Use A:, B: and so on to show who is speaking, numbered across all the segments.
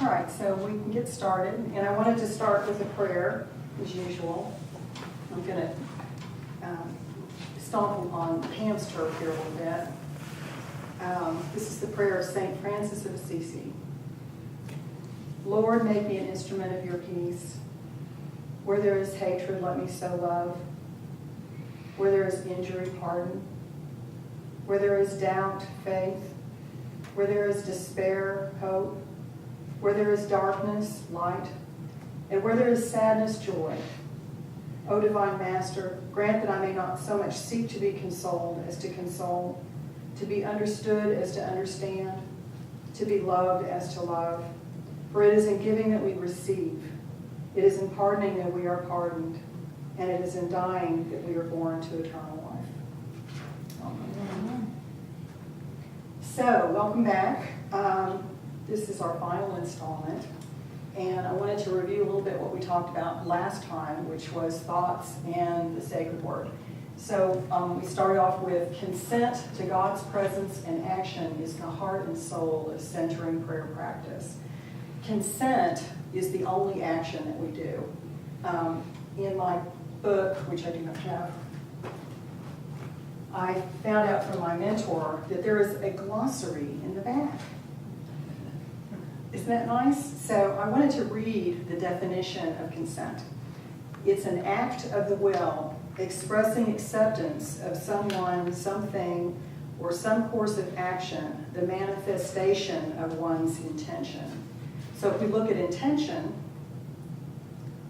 A: All right, so we can get started. And I wanted to start with a prayer, as usual. I'm going to stomp on Pam's turf here a little bit. This is the prayer of St. Francis of Assisi. Lord, make me an instrument of your peace. Where there is hatred, let me sow love. Where there is injury, pardon. Where there is doubt, faith. Where there is despair, hope. Where there is darkness, light. And where there is sadness, joy. O Divine Master, grant that I may not so much seek to be consoled as to console, to be understood as to understand, to be loved as to love. For it is in giving that we receive. It is in pardoning that we are pardoned. And it is in dying that we are born to eternal life. Amen. So, welcome back. This is our final installment. And I wanted to review a little bit what we talked about last time, which was thoughts and the sacred word. So we started off with consent to God's presence and action is the heart and soul of centering prayer practice. Consent is the only action that we do. In my book, which I do not have, I found out from my mentor that there is a glossary in the back. Isn't that nice? So I wanted to read the definition of consent. It's an act of the will expressing acceptance of someone, something, or some course of action, the manifestation of one's intention. So if we look at intention,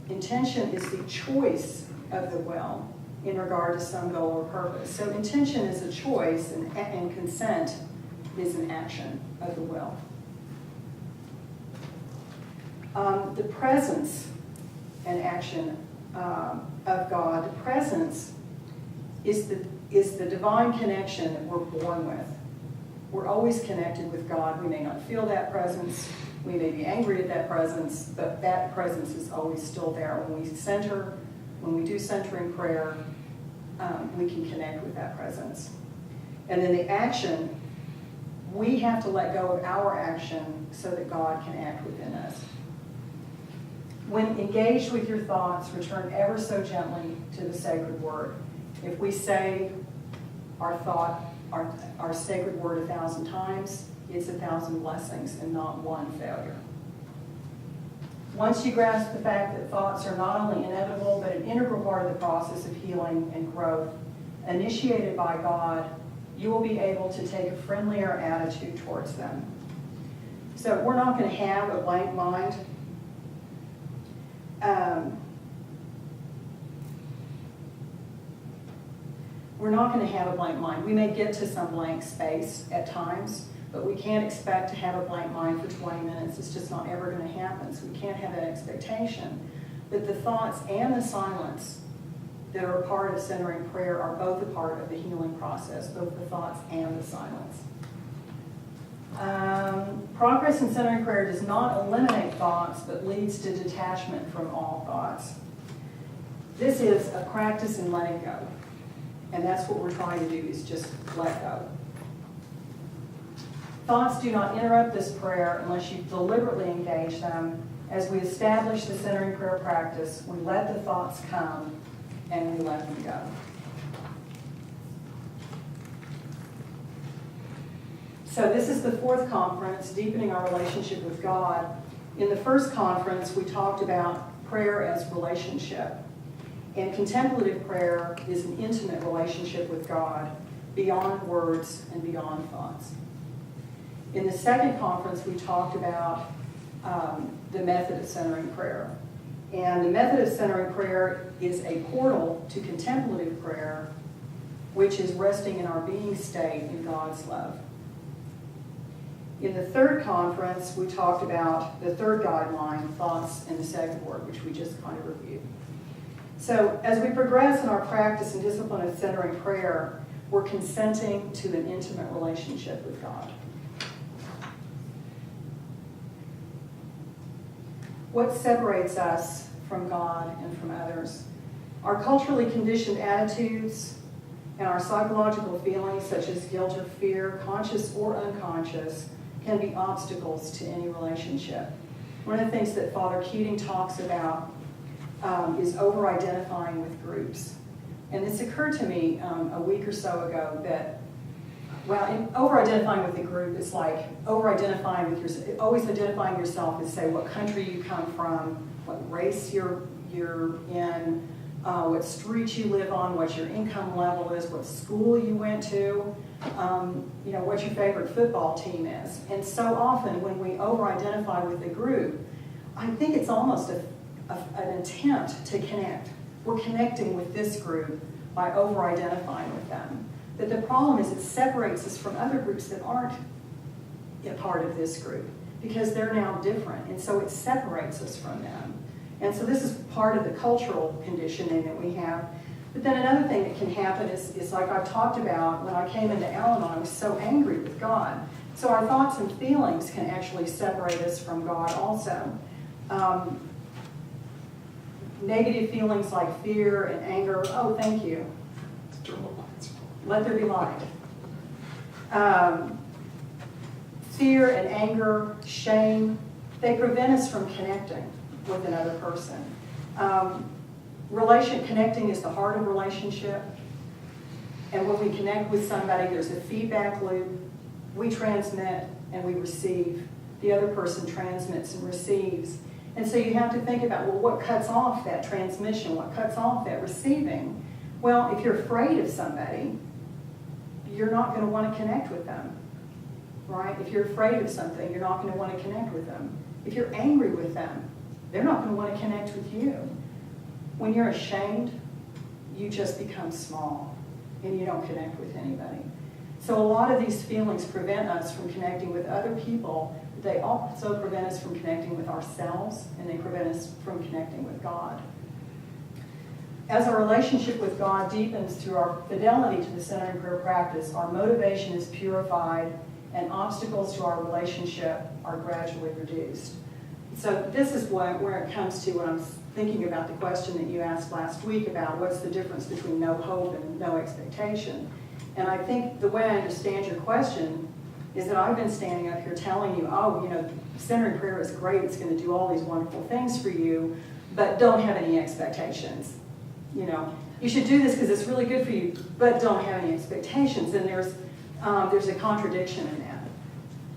A: intention is the choice of the will in regard to some goal or purpose. So intention is a choice, and consent is an action of the will. The presence and action of God, the presence is the divine connection that we're born with. We're always connected with God. We may not feel that presence. We may be angry at that presence, but that presence is always still there. When we do centering prayer, we can connect with that presence. And then the action, we have to let go of our action so that God can act within us. When engaged with your thoughts, return ever so gently to the sacred word. If we say our sacred word 1,000 times, it's 1,000 blessings and not one failure. Once you grasp the fact that thoughts are not only inevitable, but an integral part of the process of healing and growth, initiated by God, you will be able to take a friendlier attitude towards them. So we're not going to have a blank mind. We're not going to have a blank mind. We may get to some blank space at times, but we can't expect to have a blank mind for 20 minutes. It's just not ever going to happen, so we can't have that expectation. But the thoughts and the silence that are a part of centering prayer are both a part of the healing process, both the thoughts and the silence. Progress in centering prayer does not eliminate thoughts, but leads to detachment from all thoughts. This is a practice in letting go. And that's what we're trying to do, is just let go. Thoughts do not interrupt this prayer unless you deliberately engage them. As we establish the centering prayer practice, we let the thoughts come and we let them go. So this is the fourth conference, Deepening Our Relationship with God. In the first conference, we talked about prayer as relationship. And contemplative prayer is an intimate relationship with God, beyond words and beyond thoughts. In the second conference, we talked about the method of centering prayer. And the method of centering prayer is a portal to contemplative prayer, which is resting in our being state in God's love. In the third conference, we talked about the third guideline, thoughts and the sacred word, which we just kind of reviewed. So as we progress in our practice and discipline of centering prayer, we're consenting to an intimate relationship with God. What separates us from God and from others? Our culturally conditioned attitudes and our psychological feelings, such as guilt or fear, conscious or unconscious, can be obstacles to any relationship. One of the things that Father Keating talks about is over-identifying with groups. And this occurred to me a week or so ago that, over-identifying with a group is like over-identifying with yourself, always identifying yourself as, say, what country you come from, what race you're in, what street you live on, what your income level is, what school you went to, what your favorite football team is. And so often when we over-identify with a group, I think it's almost an attempt to connect. We're connecting with this group by over-identifying with them. But the problem is it separates us from other groups that aren't a part of this group because they're now different. And so it separates us from them. And so this is part of the cultural conditioning that we have. But then another thing that can happen is like I've talked about, when I came into Al-Anon, I was so angry with God. So our thoughts and feelings can actually separate us from God also. Negative feelings like fear and anger. Oh, thank you. Let there be light. Fear and anger, shame, they prevent us from connecting with another person. Connecting is the heart of relationship. And when we connect with somebody, there's a feedback loop. We transmit and we receive. The other person transmits and receives. And so you have to think about, well, what cuts off that transmission? What cuts off that receiving? Well, if you're afraid of somebody, you're not going to want to connect with them, right? If you're afraid of something, you're not going to want to connect with them. If you're angry with them, they're not going to want to connect with you. When you're ashamed, you just become small and you don't connect with anybody. So a lot of these feelings prevent us from connecting with other people. They also prevent us from connecting with ourselves, and they prevent us from connecting with God. As our relationship with God deepens through our fidelity to the centering prayer practice, our motivation is purified and obstacles to our relationship are gradually reduced. So this is where it comes to when I'm thinking about the question that you asked last week about what's the difference between no hope and no expectation. And I think the way I understand your question is that I've been standing up here telling you, centering prayer is great, it's going to do all these wonderful things for you, but don't have any expectations. You should do this because it's really good for you, but don't have any expectations. And there's a contradiction in that.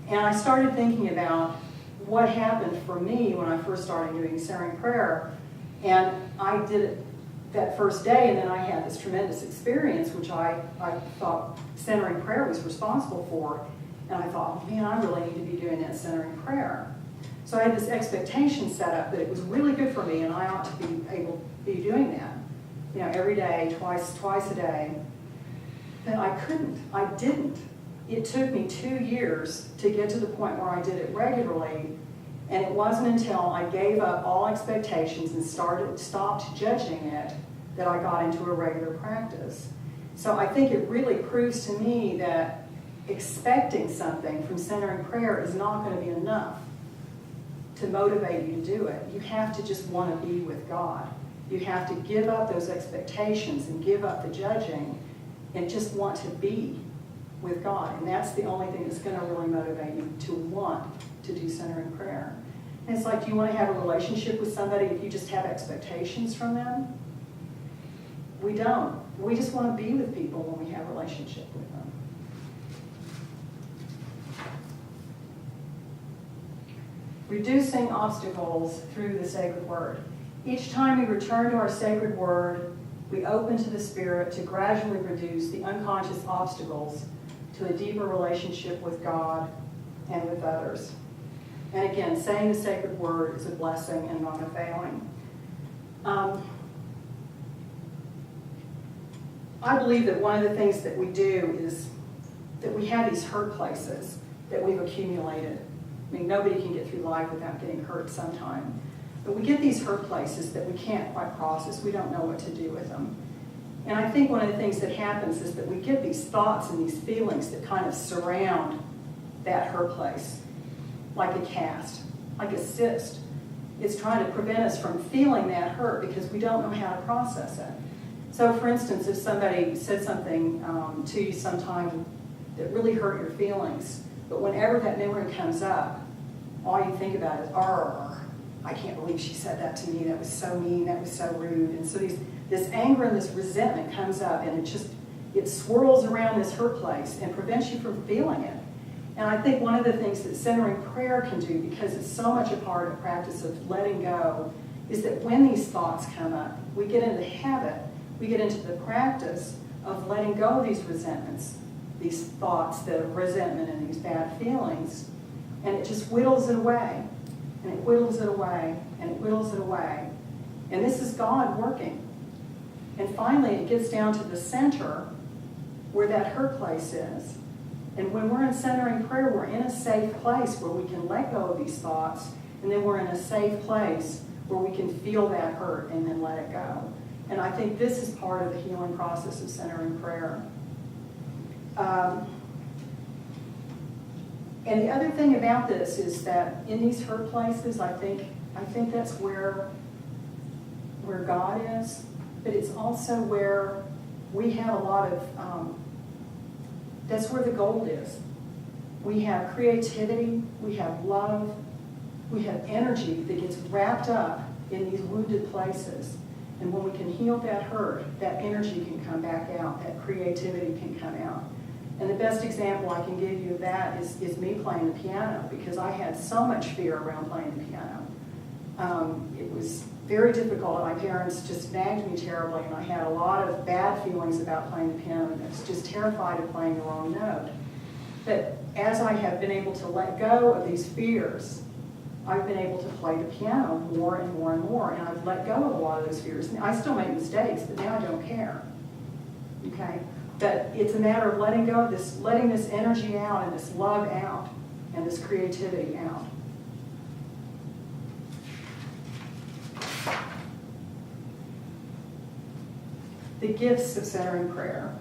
A: And I started thinking about what happened for me when I first started doing centering prayer. And I did it that first day, and then I had this tremendous experience, which I thought centering prayer was responsible for. And I thought, man, I really need to be doing that centering prayer. So I had this expectation set up that it was really good for me, and I ought to be able to be doing that. Every day, twice a day. But I couldn't. I didn't. It took me 2 years to get to the point where I did it regularly, and it wasn't until I gave up all expectations and stopped judging it that I got into a regular practice. So I think it really proves to me that expecting something from centering prayer is not going to be enough to motivate you to do it. You have to just want to be with God. You have to give up those expectations and give up the judging and just want to be with God. And that's the only thing that's going to really motivate you to want to do centering prayer. And it's like, do you want to have a relationship with somebody if you just have expectations from them? We don't. We just want to be with people when we have a relationship with them. Reducing obstacles through the sacred word. Each time we return to our sacred word, we open to the Spirit to gradually reduce the unconscious obstacles to a deeper relationship with God and with others. And again, saying the sacred word is a blessing and not a failing. I believe that one of the things that we do is that we have these hurt places that we've accumulated. I mean, nobody can get through life without getting hurt sometime. But we get these hurt places that we can't quite process. We don't know what to do with them. And I think one of the things that happens is that we get these thoughts and these feelings that kind of surround that hurt place, like a cast, like a cyst. It's trying to prevent us from feeling that hurt because we don't know how to process it. So for instance, if somebody said something to you sometime that really hurt your feelings, but whenever that memory comes up, all you think about is, I can't believe she said that to me. That was so mean. That was so rude. And so this anger and this resentment comes up, and it swirls around this hurt place and prevents you from feeling it. And I think one of the things that centering prayer can do, because it's so much a part of the practice of letting go, is that when these thoughts come up, we get into the habit, we get into the practice of letting go of these resentments, these thoughts, the resentment and these bad feelings, and it just whittles it away, and it whittles it away, and it whittles it away. And this is God working. And finally, it gets down to the center where that hurt place is. And when we're in centering prayer, we're in a safe place where we can let go of these thoughts, and then we're in a safe place where we can feel that hurt and then let it go. And I think this is part of the healing process of centering prayer. And the other thing about this is that in these hurt places, I think that's where God is, but it's also where we have a lot of, that's where the gold is. We have creativity, we have love, we have energy that gets wrapped up in these wounded places. And when we can heal that hurt, that energy can come back out, that creativity can come out. And the best example I can give you of that is me playing the piano, because I had so much fear around playing the piano. It was very difficult. My parents just nagged me terribly, and I had a lot of bad feelings about playing the piano, and I was just terrified of playing the wrong note. But as I have been able to let go of these fears, I've been able to play the piano more and more and more, and I've let go of a lot of those fears. I still make mistakes, but now I don't care. Okay? But it's a matter of letting go of this, letting this energy out and this love out and this creativity out. The gifts of centering prayer.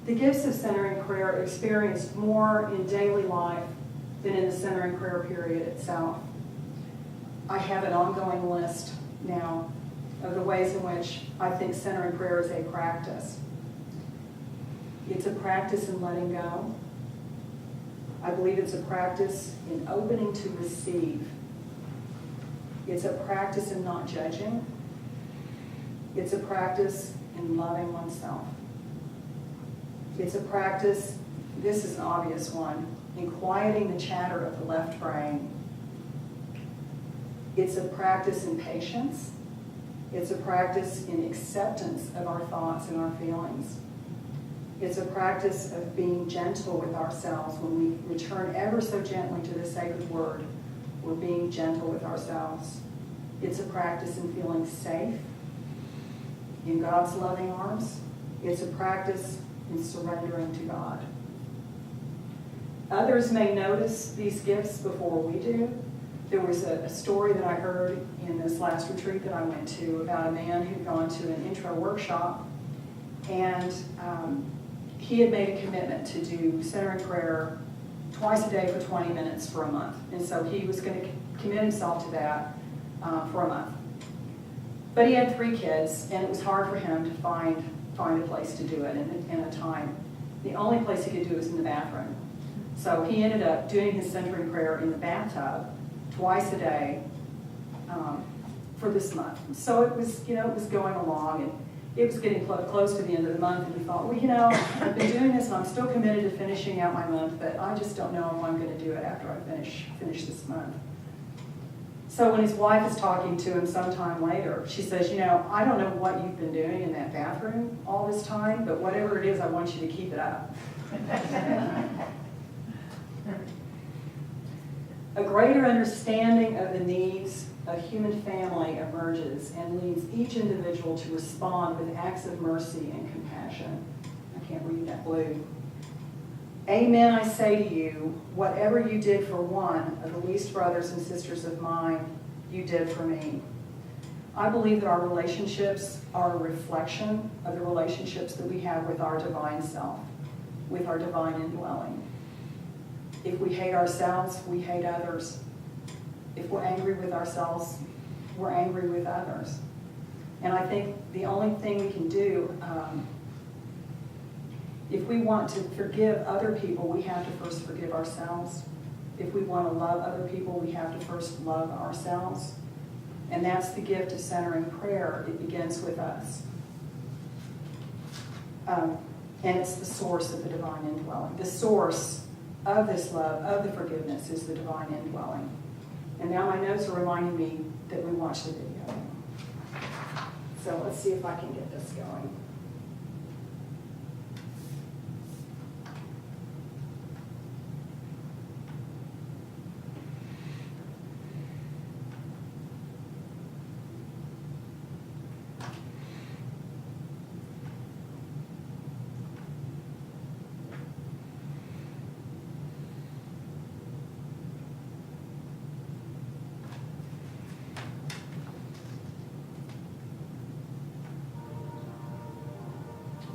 A: The gifts of centering prayer are experienced more in daily life than in the centering prayer period itself. I have an ongoing list now of the ways in which I think centering prayer is a practice. It's a practice in letting go. I believe it's a practice in opening to receive. It's a practice in not judging. It's a practice in loving oneself. It's a practice, this is an obvious one, in quieting the chatter of the left brain. It's a practice in patience. It's a practice in acceptance of our thoughts and our feelings. It's a practice of being gentle with ourselves. When we return ever so gently to the sacred word, we're being gentle with ourselves. It's a practice in feeling safe in God's loving arms. It's a practice in surrendering to God. Others may notice these gifts before we do. There was a story that I heard in this last retreat that I went to about a man who'd gone to an intro workshop, and he had made a commitment to do centering prayer twice a day for 20 minutes for a month. And so he was going to commit himself to that for a month. But he had 3 kids, and it was hard for him to find a place to do it in a time. The only place he could do it was in the bathroom. So he ended up doing his centering prayer in the bathtub twice a day for this month. So it was going along, and it was getting close to the end of the month, and he thought, well, I've been doing this, and I'm still committed to finishing out my month, but I just don't know if I'm going to do it after I finish this month. So when his wife is talking to him sometime later, she says, I don't know what you've been doing in that bathroom all this time, but whatever it is, I want you to keep it up. A greater understanding of the needs of human family emerges and leads each individual to respond with acts of mercy and compassion. I can't read that blue. Amen, I say to you, whatever you did for one of the least brothers and sisters of mine, you did for me. I believe that our relationships are a reflection of the relationships that we have with our divine self, with our divine indwelling. If we hate ourselves, we hate others. If we're angry with ourselves, we're angry with others. And I think the only thing we can do, if we want to forgive other people, we have to first forgive ourselves. if we want to love other people, we have to first love ourselves. And that's the gift of centering prayer. It begins with us. And it's the source of the divine indwelling. The source of this love, of the forgiveness, is the divine indwelling. And now my notes are reminding me that we watched the video. So let's see if I can get this going.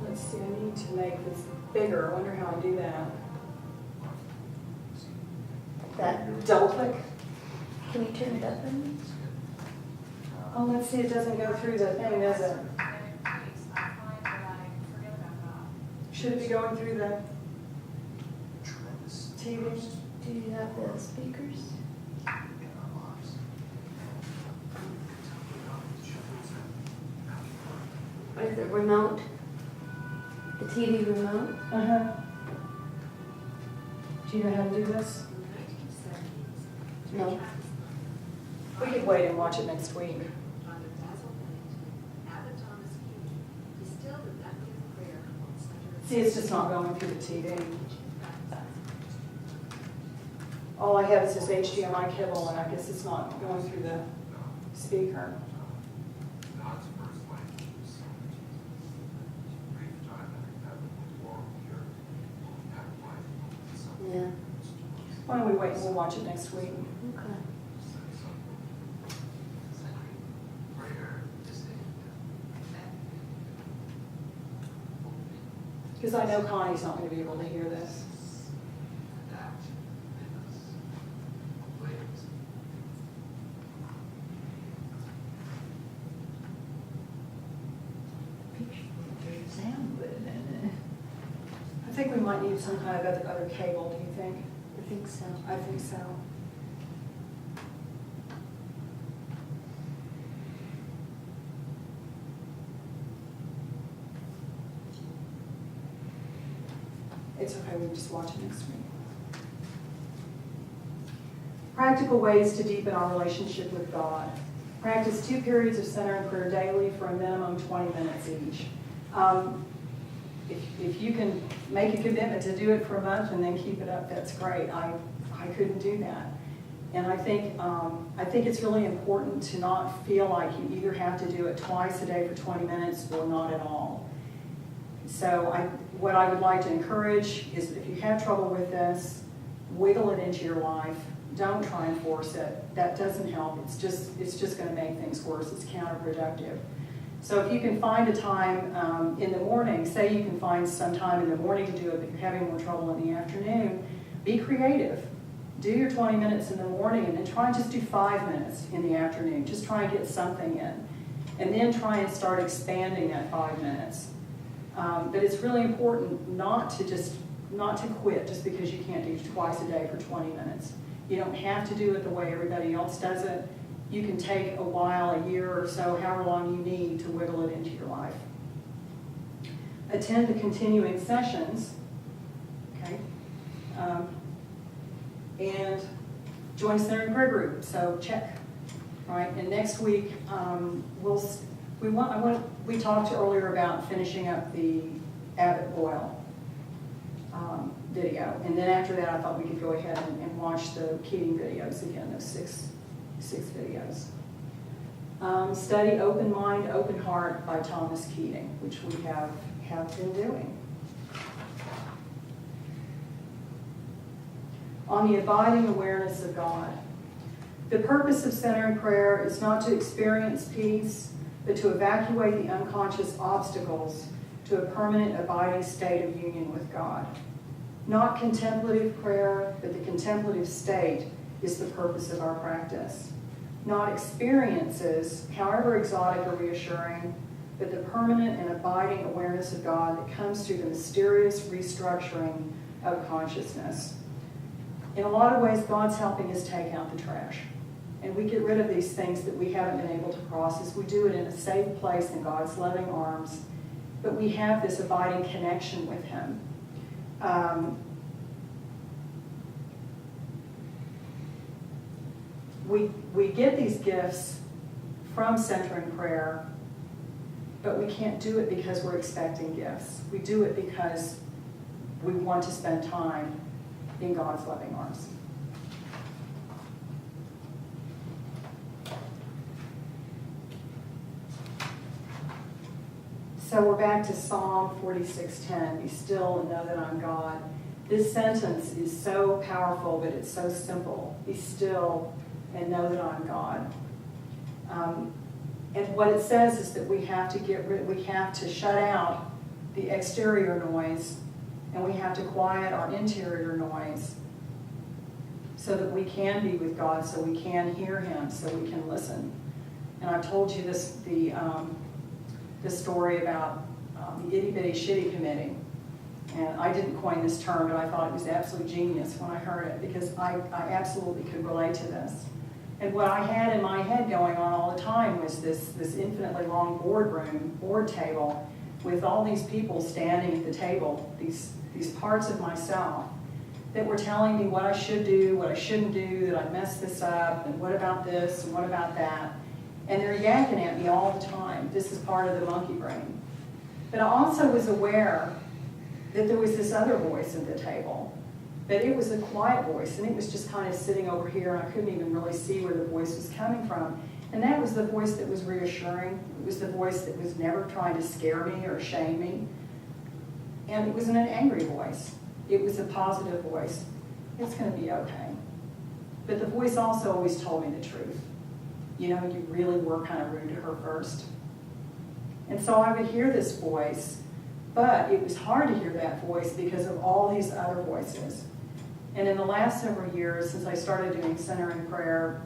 A: Let's see, I need to make this bigger. I wonder how I do that. That double click.
B: Can you turn it up for me?
A: Oh, let's see, it doesn't go through the thing, does it? Should it be going through the TV?
B: Do you have the speakers? Or the remote? The TV remote?
A: Uh-huh. Do you know how to do this?
B: No.
A: We could wait and watch it next week. See, it's just not going through the TV. All I have is this HDMI cable, and I guess it's not going through the speaker.
B: Yeah.
A: Why don't we wait and we'll watch it next week?
B: Okay.
A: Because I know Connie's not going to be able to hear this. I think we might need some kind of other cable, do you think?
B: I think so.
A: I think so. It's okay, we can just watch it next week. Practical ways to deepen our relationship with God. Practice 2 periods of centering prayer daily for a minimum 20 minutes each. If you can make a commitment to do it for a month and then keep it up, that's great. I couldn't do that. And I think it's really important to not feel like you either have to do it twice a day for 20 minutes or not at all. So what I would like to encourage is if you have trouble with this, wiggle it into your life. Don't try and force it. That doesn't help. It's just going to make things worse. It's counterproductive. So if you can find a time in the morning, say you can find some time in the morning to do it, but you're having more trouble in the afternoon, be creative. Do your 20 minutes in the morning and then try and just do 5 minutes in the afternoon. Just try and get something in. And then try and start expanding that 5 minutes. But it's really important not to quit just because you can't do twice a day for 20 minutes. You don't have to do it the way everybody else does it. You can take a while, a year or so, however long you need to wiggle it into your life. Attend the continuing sessions, okay? And join Centering Prayer Group, so check, all right? And next week, we talked earlier about finishing up the Abbott Boyle video, and then after that, I thought we could go ahead and watch the Keating videos again, those six videos. Study Open Mind, Open Heart by Thomas Keating, which we have been doing. On the abiding awareness of God. The purpose of centering prayer is not to experience peace, but to evacuate the unconscious obstacles to a permanent abiding state of union with God. Not contemplative prayer, but the contemplative state is the purpose of our practice. Not experiences, however exotic or reassuring, but the permanent and abiding awareness of God that comes through the mysterious restructuring of consciousness. In a lot of ways, God's helping us take out the trash. And we get rid of these things that we haven't been able to process. We do it in a safe place in God's loving arms. But we have this abiding connection with Him. We get these gifts from centering prayer, but we can't do it because we're expecting gifts. We do it because we want to spend time in God's loving arms. So we're back to Psalm 46:10. Be still and know that I'm God. This sentence is so powerful, but it's so simple. Be still and know that I'm God. And what it says is that we have to shut out the exterior noise, and we have to quiet our interior noise so that we can be with God, so we can hear Him, so we can listen. And I've told you this story about the itty bitty shitty committee. And I didn't coin this term, but I thought it was absolute genius when I heard it, because I absolutely could relate to this. And what I had in my head going on all the time was this infinitely long board table with all these people standing at the table, these parts of myself that were telling me what I should do, what I shouldn't do, that I'd messed this up, and what about this, and what about that. And they're yakking at me all the time. This is part of the monkey brain. But I also was aware that there was this other voice at the table, but it was a quiet voice, and it was just kind of sitting over here, and I couldn't even really see where the voice was coming from. And that was the voice that was reassuring. It was the voice that was never trying to scare me or shame me. And it wasn't an angry voice. It was a positive voice. It's going to be okay. But the voice also always told me the truth. You know, you really were kind of rude to her first. And so I would hear this voice, but it was hard to hear that voice because of all these other voices. And in the last several years, since I started doing centering prayer,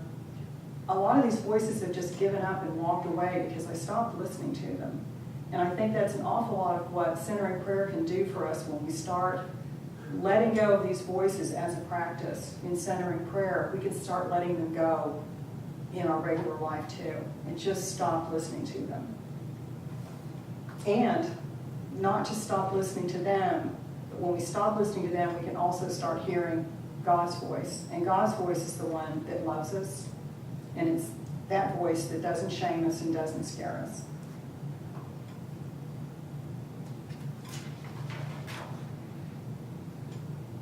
A: a lot of these voices have just given up and walked away because I stopped listening to them. And I think that's an awful lot of what centering prayer can do for us when we start letting go of these voices as a practice in centering prayer. We can start letting them go in our regular life too, and just stop listening to them. And not just stop listening to them, but when we stop listening to them, we can also start hearing God's voice. And God's voice is the one that loves us, and it's that voice that doesn't shame us and doesn't scare us.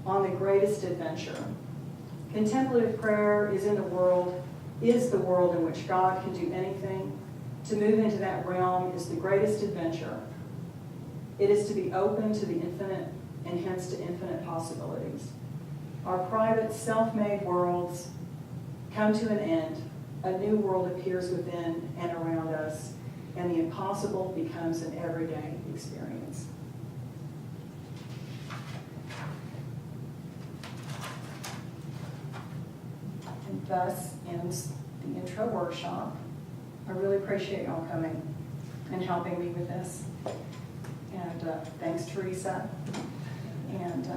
A: On the greatest adventure. Contemplative prayer is the world in which God can do anything. To move into that realm is the greatest adventure. It is to be open to the infinite and hence to infinite possibilities. Our private, self-made worlds come to an end. A new world appears within and around us, and the impossible becomes an everyday experience. And thus ends the intro workshop. I really appreciate y'all coming and helping me with this. And thanks, Teresa. And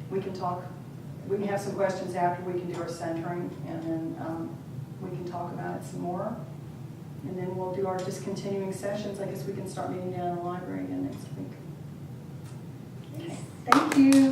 A: we can talk. We can have some questions after we can do our centering, and then we can talk about it some more. And then we'll do our discontinuing sessions. I guess we can start meeting down in the library again next week. Okay. Thank you.